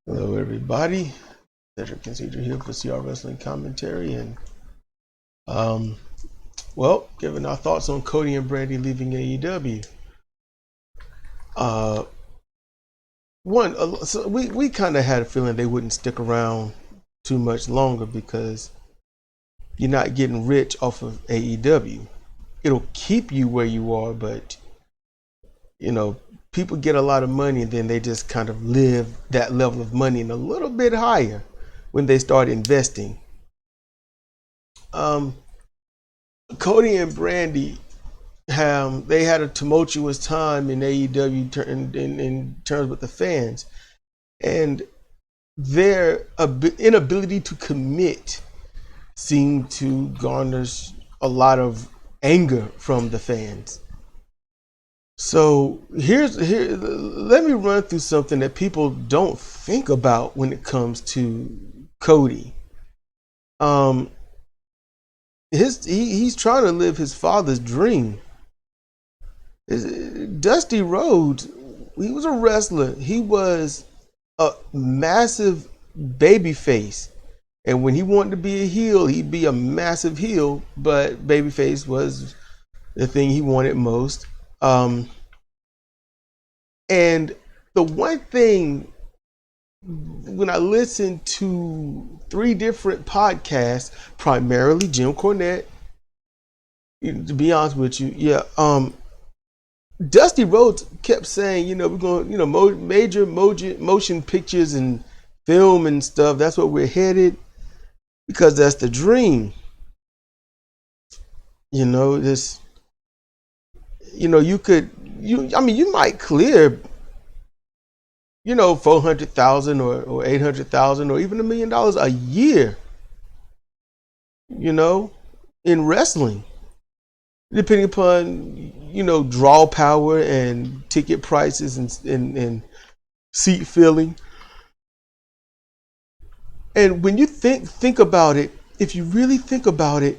Hello, everybody. Cedric Consider here for CR Wrestling Commentary, and um, giving our thoughts on Cody and Brandi leaving AEW. Uh, so we kind of had a feeling they wouldn't stick around too much longer because you're not getting rich off of AEW. It'll keep you where you are, but people get a lot of money and then they just kind of live that level of money and a little bit higher when they start investing. Cody and Brandi they had a tumultuous time in AEW in terms with the fans, and their inability to commit seemed to garner a lot of anger from the fans. So let me run through something that people don't think about when it comes to Cody. He's trying to live his father's dream. Dusty Rhodes, he was a wrestler. He was a massive babyface, and when he wanted to be a heel, he'd be a massive heel. But babyface was the thing he wanted most. And the one thing, when I listened to 3 different podcasts, primarily Jim Cornette, to be honest with you, Dusty Rhodes kept saying, we're going, major motion pictures and film and stuff. That's what we're headed, because that's the dream. You might clear, $400,000 or $800,000 or even $1 million a year, in wrestling, depending upon, draw power and ticket prices and seat filling. And when you think about it, if you really think about it,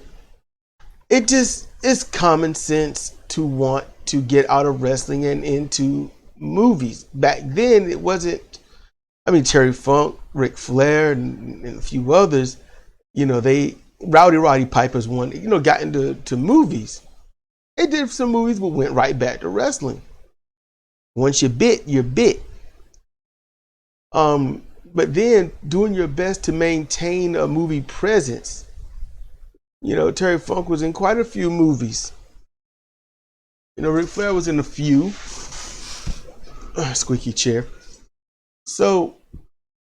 it's common sense to want to get out of wrestling and into movies. Back then, it wasn't. Terry Funk, Ric Flair, and a few others. Roddy Piper's one. Got into movies. They did some movies, but went right back to wrestling. Once you're bit. But then doing your best to maintain a movie presence. Terry Funk was in quite a few movies. Ric Flair was in a few. Squeaky chair. So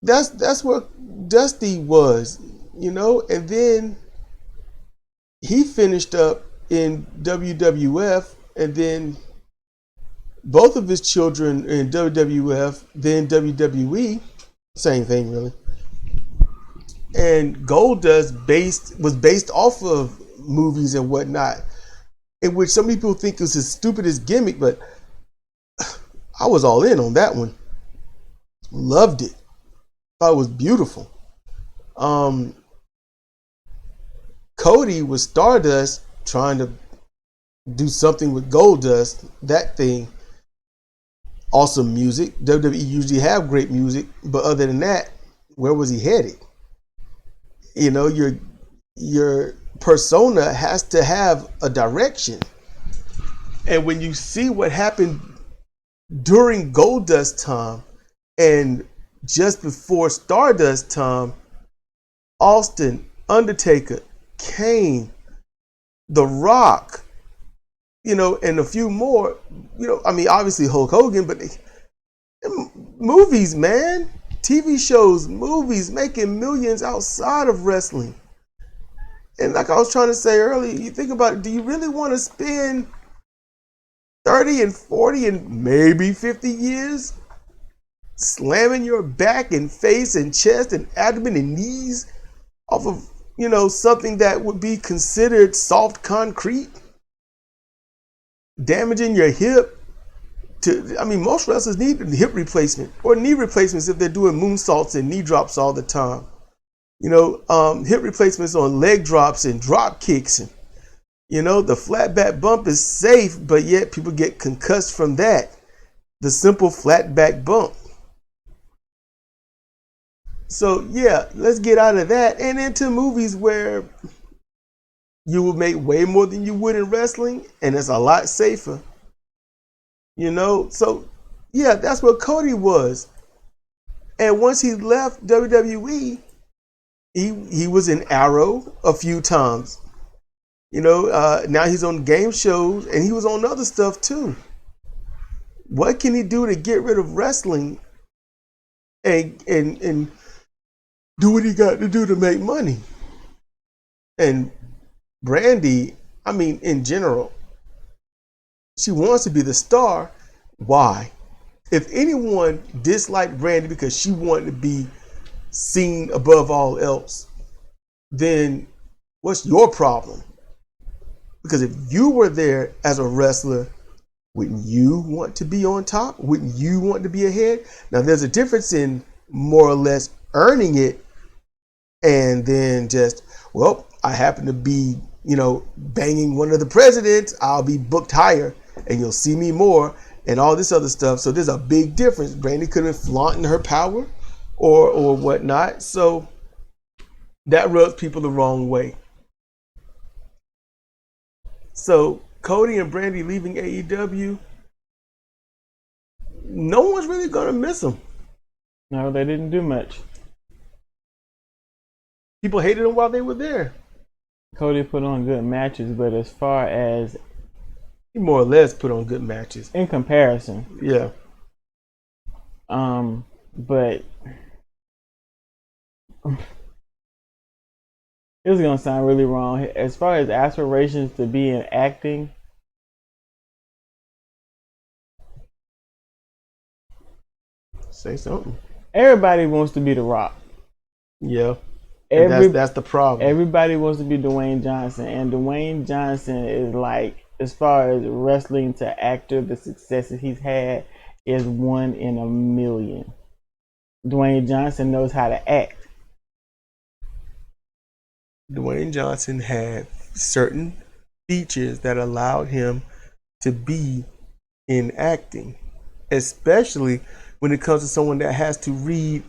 that's what Dusty was, and then he finished up in WWF, and then both of his children in WWF, then WWE, same thing really. And Goldust was based off of movies and whatnot, in which some people think is his stupidest gimmick, but I was all in on that one. Loved it. Thought it was beautiful. Cody was Stardust trying to do something with Goldust. That thing, awesome music. WWE usually have great music, but other than that, where was he headed? Your persona has to have a direction. And when you see what happened during Goldust time and just before Stardust time, Austin, Undertaker, Kane, The Rock, and a few more, obviously Hulk Hogan, but movies, man, TV shows, movies, making millions outside of wrestling. And like I was trying to say earlier, you think about it, do you really want to spend 30 and 40 and maybe 50 years slamming your back and face and chest and abdomen and knees off of, something that would be considered soft concrete? Damaging your hip. Most wrestlers need hip replacement or knee replacements if they're doing moonsaults and knee drops all the time. Hip replacements on leg drops and drop kicks. And, the flat back bump is safe, but yet people get concussed from that. The simple flat back bump. So yeah, let's get out of that and into movies where you will make way more than you would in wrestling, and it's a lot safer. So yeah, that's what Cody was. And once he left WWE, he was in Arrow a few times. Now he's on game shows, and he was on other stuff too. What can he do to get rid of wrestling and do what he got to do to make money? And Brandi, I mean, in general, she wants to be the star. Why? If anyone disliked Brandi because she wanted to be seen above all else, then what's your problem? Because if you were there as a wrestler, wouldn't you want to be on top? Wouldn't you want to be ahead? Now, there's a difference in more or less earning it and then just, well, I happen to be, banging one of the presidents, I'll be booked higher and you'll see me more and all this other stuff. So there's a big difference. Brandi could have been flaunting her power or whatnot. So that rubs people the wrong way. So Cody and Brandi leaving AEW, no one's really going to miss them. No, they didn't do much. People hated them while they were there. Cody put on good matches, but as far as... He more or less put on good matches. In comparison. Yeah. But... This is going to sound really wrong. As far as aspirations to be in acting... Say something. Everybody wants to be The Rock. Yeah. That's the problem. Everybody wants to be Dwayne Johnson, and Dwayne Johnson is like, as far as wrestling to actor, the successes he's had is 1 in a million. Dwayne Johnson knows how to act. Dwayne Johnson had certain features that allowed him to be in acting, especially when it comes to someone that has to read,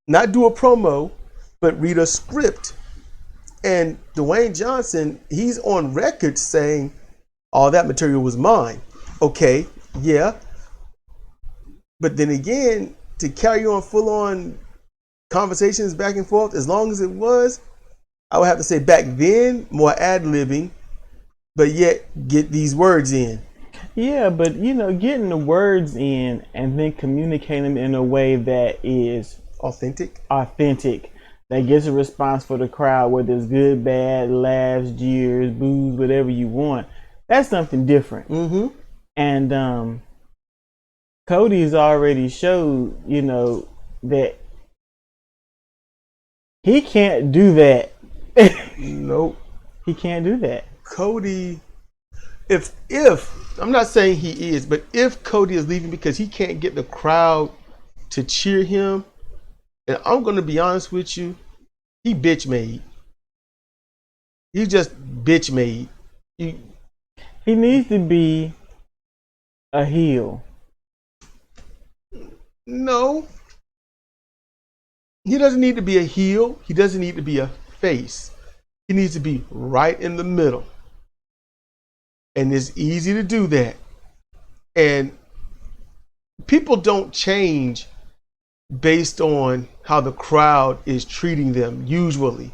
not do a promo, but read a script. And Dwayne Johnson, he's on record saying, all that material was mine. Okay, yeah. But then again, to carry on full-on conversations back and forth, as long as it was, I would have to say back then, more ad-libbing, but yet get these words in. Yeah, but getting the words in and then communicating them in a way that is authentic, that gets a response for the crowd, whether it's good, bad, laughs, jeers, boos, whatever you want. That's something different. Mm-hmm. And Cody's already showed, that he can't do that. Nope. He can't do that. Cody, if I'm not saying he is, but if Cody is leaving because he can't get the crowd to cheer him, and I'm going to be honest with you, he bitch made. He just bitch made. He needs to be a heel. No. He doesn't need to be a heel. He doesn't need to be a face. He needs to be right in the middle. And it's easy to do that. And people don't change based on how the crowd is treating them usually.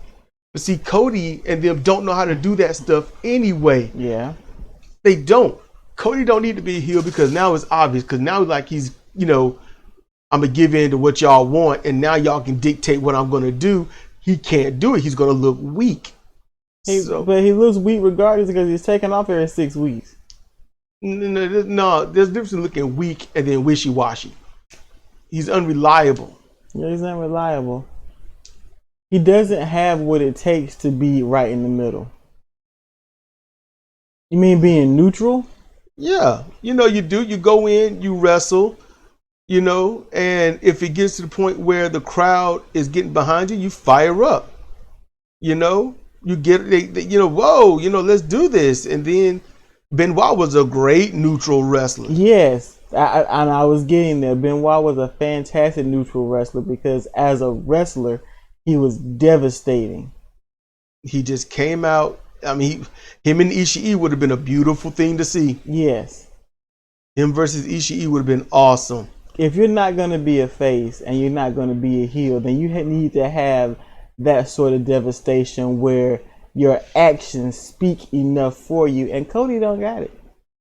But see, Cody and them don't know how to do that stuff anyway. Yeah. They don't. Cody don't need to be a heel because now it's obvious. Because now like he's, I'm going to give in to what y'all want. And now y'all can dictate what I'm going to do. He can't do it. He's going to look weak. But he looks weak regardless because he's taking off every 6 weeks. No, there's a difference in looking weak and then wishy-washy. He's unreliable. Yeah, he's unreliable. He doesn't have what it takes to be right in the middle. You mean being neutral? Yeah. You do. You go in, you wrestle, and if it gets to the point where the crowd is getting behind you, you fire up. You get, whoa, let's do this. And then Benoit was a great neutral wrestler. Yes. I was getting there. Benoit was a fantastic neutral wrestler because as a wrestler, he was devastating. He just came out. I mean, him and Ishii would have been a beautiful thing to see. Yes. Him versus Ishii would have been awesome. If you're not going to be a face and you're not going to be a heel, then you need to have that sort of devastation where your actions speak enough for you. And Cody don't got it.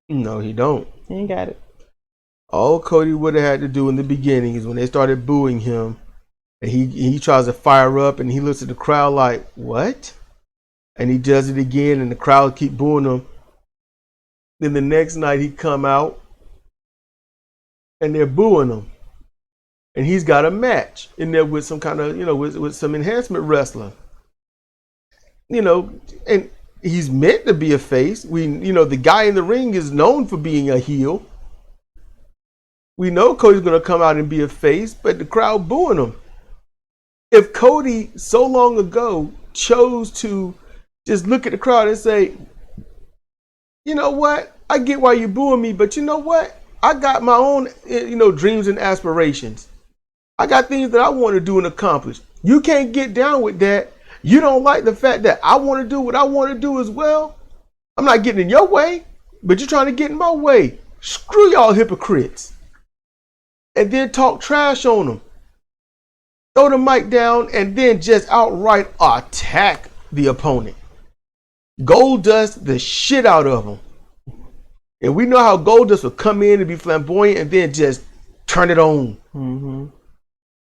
No, he don't. He ain't got it. All Cody would have had to do in the beginning is when they started booing him, and he tries to fire up, and he looks at the crowd like, what? And he does it again, and the crowd keep booing him. Then the next night he come out, and they're booing him. And he's got a match in there with some kind of, with some enhancement wrestler. And he's meant to be a face. The guy in the ring is known for being a heel. We know Cody's going to come out and be a face, but the crowd booing him. If Cody so long ago chose to just look at the crowd and say, you know what? I get why you're booing me, but you know what? I got my own, dreams and aspirations. I got things that I want to do and accomplish. You can't get down with that. You don't like the fact that I want to do what I want to do as well. I'm not getting in your way, but you're trying to get in my way. Screw y'all hypocrites. And then talk trash on them. Throw the mic down and then just outright attack the opponent. Goldust the shit out of them. And we know how Goldust will come in and be flamboyant and then just turn it on. Mm-hmm.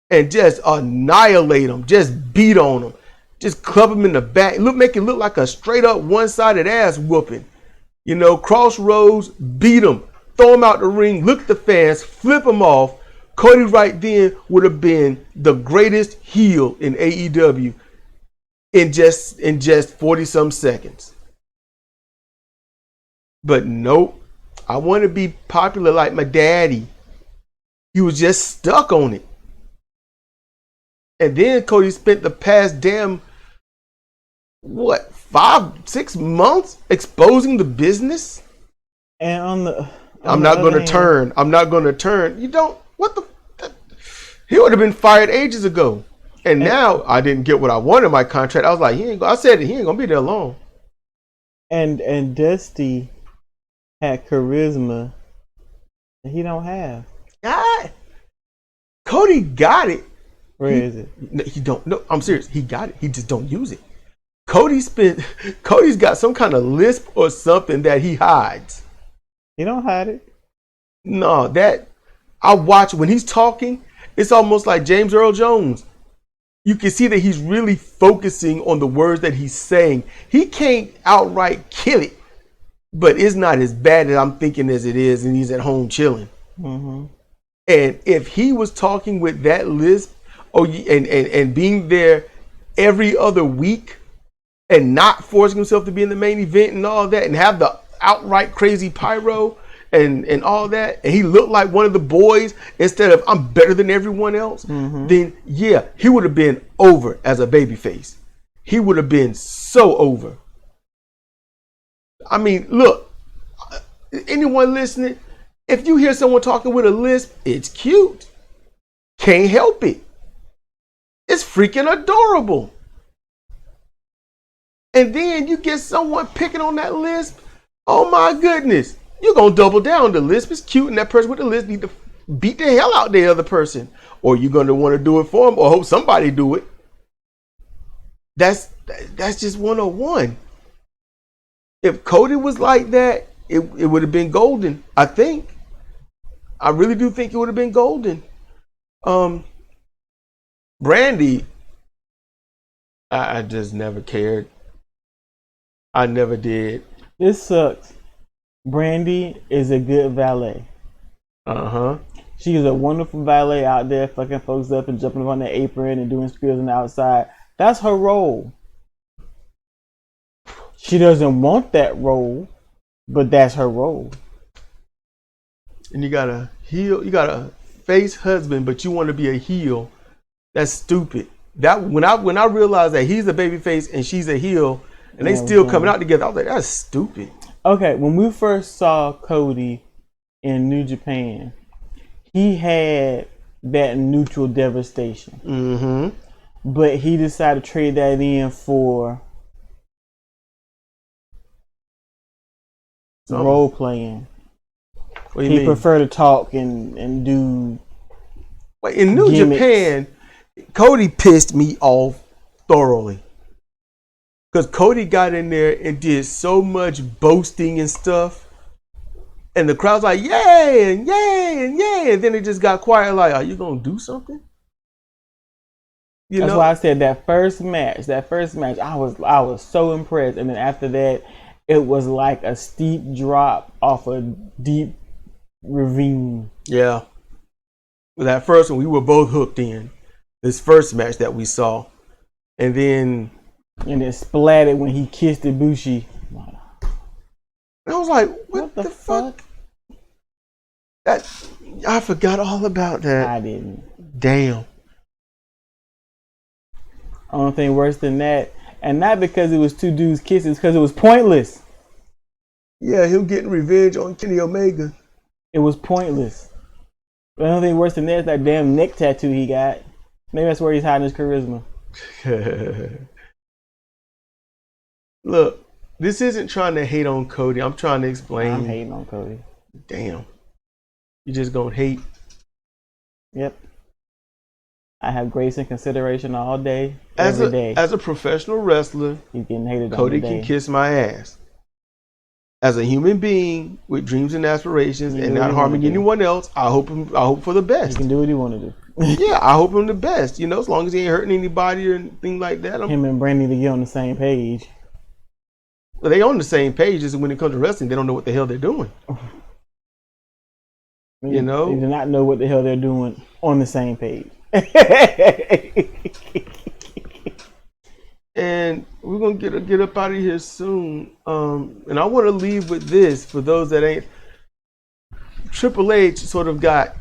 And just annihilate them. Just beat on them. Just club them in the back. Make it look like a straight up one-sided ass whooping. Crossroads, beat them. Throw them out the ring, look at the fans, flip them off. Cody right then would have been the greatest heel in AEW in just 40 some seconds. But nope. I want to be popular like my daddy. He was just stuck on it. And then Cody spent the past 5-6 months exposing the business? And I'm not going to turn. You don't. He would have been fired ages ago. And now I didn't get what I wanted in my contract. I was like, he ain't going to be there long. And Dusty had charisma that he don't have. Cody got it. Where is it? He don't. No, I'm serious. He got it. He just don't use it. Cody's got some kind of lisp or something that he hides. He don't hide it. No, that I watch when he's talking, it's almost like James Earl Jones. You can see that he's really focusing on the words that he's saying. He can't outright kill it, but it's not as bad as I'm thinking as it is, and he's at home chilling. Mm-hmm. And if he was talking with that lisp, and being there every other week, and not forcing himself to be in the main event and all that, and have the outright crazy pyro and all that, and he looked like one of the boys instead of I'm better than everyone else, then yeah, he would have been over as a babyface. He would have been so over. I mean, look, anyone listening, if you hear someone talking with a lisp, it's cute. Can't help it. It's freaking adorable. And then you get someone picking on that lisp. Oh my goodness. You're going to double down. The lisp is cute, and that person with the lisp need to beat the hell out of the other person. Or you're going to want to do it for them, or hope somebody do it. That's just 101. If Cody was like that, it would have been golden, I think. I really do think it would have been golden. Brandi, I just never cared. I never did. This sucks. Brandi is a good valet. She is a wonderful valet out there, fucking folks up and jumping on the apron and doing spills on the outside. That's her role. She doesn't want that role, but that's her role. And you got a heel, you got a face husband, but you want to be a heel. That's stupid. That when I realized that he's a baby face and she's a heel, and they still coming out together, I was like, that's stupid. Okay, when we first saw Cody in New Japan, he had that neutral devastation. Mm-hmm. But he decided to trade that in for role playing. He preferred to talk and do. Well, in New gimmicks. Japan, Cody pissed me off thoroughly. Because Cody got in there and did so much boasting and stuff. And the crowd's like, yay, and yay, and yay. And then it just got quiet like, are you going to do something? That's why I said that first match, I was so impressed. And then after that, it was like a steep drop off a deep ravine. Yeah. With that first one, we were both hooked in. This first match that we saw. And then it splattered when he kissed Ibushi. I was like, what the fuck? I forgot all about that. I didn't. Damn. Only thing worse than that, and not because it was two dudes kissing, it's because it was pointless. Yeah, him getting revenge on Kenny Omega. It was pointless. The only thing worse than that is that damn neck tattoo he got. Maybe that's where he's hiding his charisma. Look, this isn't trying to hate on Cody. I'm trying to explain. I'm hating on Cody. Damn. You just gonna hate. Yep. I have grace and consideration all day, every day. As a professional wrestler, he's getting hated on Cody today. can kiss my ass. As a human being with dreams and aspirations and not harming anyone else, I hope for the best. He can do what he want to do. Yeah, I hope him the best. You know, as long as he ain't hurting anybody or anything like that. Him and Brandi to get on the same page. Well, they on the same page. Just when it comes to wrestling, they don't know what the hell they're doing. You know, they do not know what the hell they're doing on the same page. And we're gonna get up out of here soon. And I want to leave with this for those that ain't. Triple H sort of got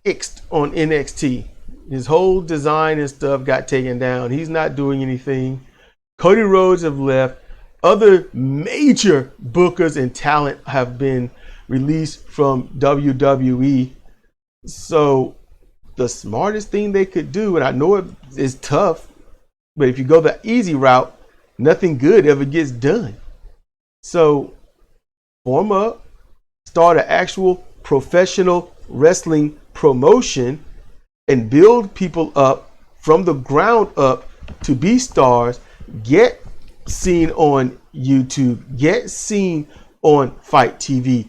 ixed on NXT. His whole design and stuff got taken down. He's not doing anything. Cody Rhodes have left. Other major bookers and talent have been released from WWE. So the smartest thing they could do, and I know it is tough, but if you go the easy route, nothing good ever gets done. So form up, start an actual professional wrestling promotion, and build people up from the ground up to be stars. Get seen on YouTube, get seen on Fight TV,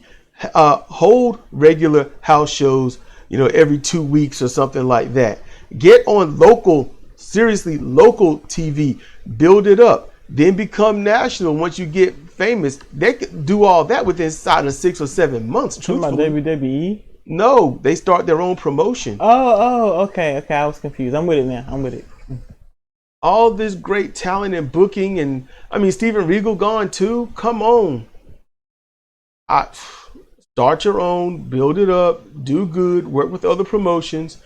hold regular house shows, every 2 weeks or something like that. Get on seriously local TV, build it up, then become national. Once you get famous, they could do all that within inside of 6 or 7 months. Talking about WWE? No, they start their own promotion. Okay. I was confused. I'm with it now. I'm with it. All this great talent and booking, and Steven Regal gone too. Come on. Start your own, build it up, do good, work with other promotions,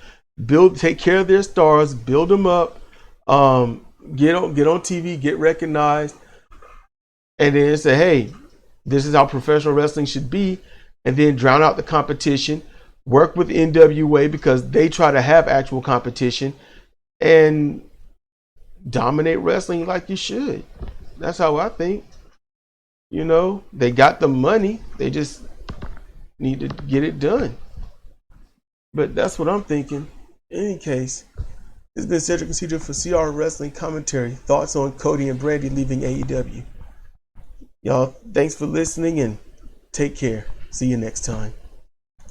take care of their stars, build them up, get on TV, get recognized, and then say, hey, this is how professional wrestling should be, and then drown out the competition, work with NWA because they try to have actual competition, and dominate wrestling like you should. That's how I think. They got the money, they just need to get it done. But that's what I'm thinking. In any case, this has been Cedric Procedure for CR Wrestling Commentary. Thoughts on Cody and Brandi leaving AEW. Y'all, thanks for listening and take care. See you next time.